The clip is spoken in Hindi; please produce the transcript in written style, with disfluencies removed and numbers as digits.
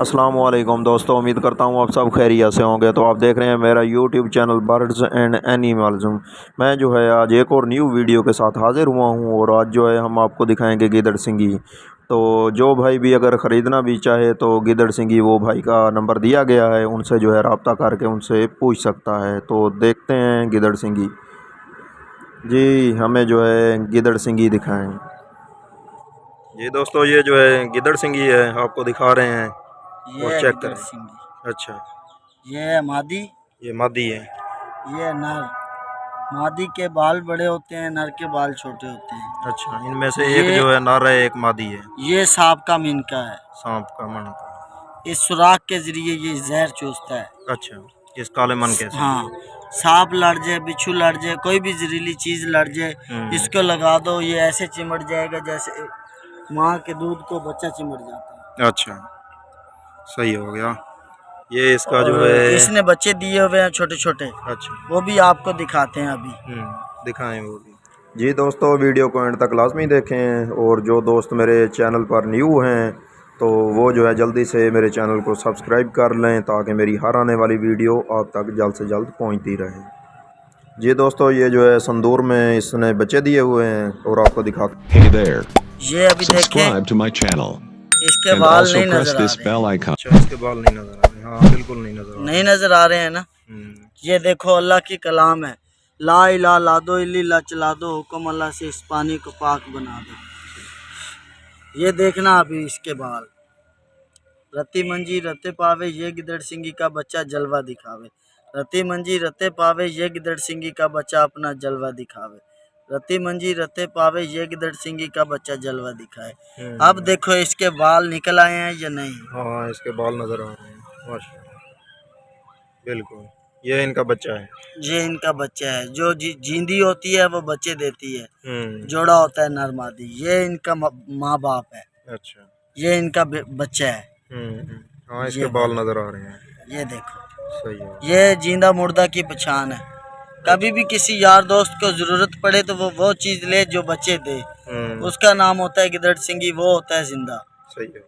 अस्सलाम वालेकुम दोस्तों, उम्मीद करता हूँ आप सब खैरियत से होंगे। तो आप देख रहे हैं मेरा YouTube channel birds and animals. मैं जो है आज एक और न्यू वीडियो के साथ हाज़िर हुआ हूँ और आज जो है हम आपको दिखाएंगे गिदड़ सिंगी। तो जो भाई भी अगर ख़रीदना भी चाहे तो गिदड़ सिंगी वो भाई का नंबर दिया गया है, उनसे जो है रब्ता करके उनसे पूछ सकता है। तो देखते हैं गिदड़ सिंगी जी, हमें जो है गिदड़ सिंगी दिखाएँ जी। दोस्तों ये जो है गिदड़ सिंगी है, आपको दिखा रहे हैं और ये चेक गिदड़ करें। सिंगी, अच्छा, ये है मादी, ये मादी है। ये नर। मादी के बाल बड़े होते हैं, नर के बाल छोटे होते हैं। अच्छा, इनमें से एक जो है नर है, एक मादी है। ये सांप का मिनका है। सांप का मन का। इस सुराख के जरिए ये जहर चूसता है। अच्छा, इस काले मन के से। हाँ, सांप लड़ जाए, बिच्छू लड़ जाए, कोई भी जहरीली चीज लड़ जाए, इसको लगा दो, ये ऐसे चिमट जाएगा जैसे माँ के दूध को बच्चा चिमट जाता है। अच्छा, सही हो गया। ये इसका जो है इसने बच्चे दिए हुए हैं छोटे छोटे। अच्छा, वो भी आपको दिखाते हैं अभी। दिखाएं वो भी जी। दोस्तों वीडियो को एंड तक लाजमी देखें और जो दोस्त मेरे चैनल पर न्यू हैं तो वो जो है जल्दी से मेरे चैनल को सब्सक्राइब कर लें ताकि मेरी हर आने वाली वीडियो आप तक जल्द से जल्द पहुंचती रहे जी। दोस्तों ये जो है संदूर में इसने बच्चे दिए हुए हैं और आपको दिखाते Hey there. ये अभी देखें, Subscribe to my channel इसके and बाल also नहीं press नजर आ this रहे bell हैं। icon. अच्छा, इसके बाल नहीं नजर आ रहे। हाँ, बिल्कुल नहीं नजर आ रहे। नहीं नजर आ रहे हैं ना। ये देखो अल्लाह की कलाम है, ला इला ला दो इल्ली ला चला दो, हुक्म अल्लाह से इस पानी को पाक बना दो। ये देखना अभी इसके बाल। रत्ती मंजी रत्ते पावे, ये गिदड़ सिंगी का बच्चा जलवा दिखावे। रत्ती मंजी रत्ते पावे, ये गिदड़ सिंगी का बच्चा अपना जलवा दिखावे। रत्ती मंजी रत्ते पावे, ये गिदड़ सिंगी का बच्चा जलवा दिखाए। अब देखो इसके बाल निकल आए हैं या नहीं। हाँ, इसके बाल नजर आ रहे हैं माशाल्लाह। बिल्कुल, ये इनका बच्चा है। ये इनका बच्चा है। जो जींदी होती है वो बच्चे देती है, जोड़ा होता है नर मादी। ये इनका माँ बाप है। अच्छा, ये इनका बच्चा है। हाँ, इसके बाल नजर आ रहे हैं। ये देखो, सही है। ये जिंदा मुर्दा की पहचान है। कभी भी किसी यार दोस्त को जरूरत पड़े तो वो चीज ले जो बच्चे दे। उसका नाम होता है गिदड़ सिंगी, वो होता है जिंदा। सही है।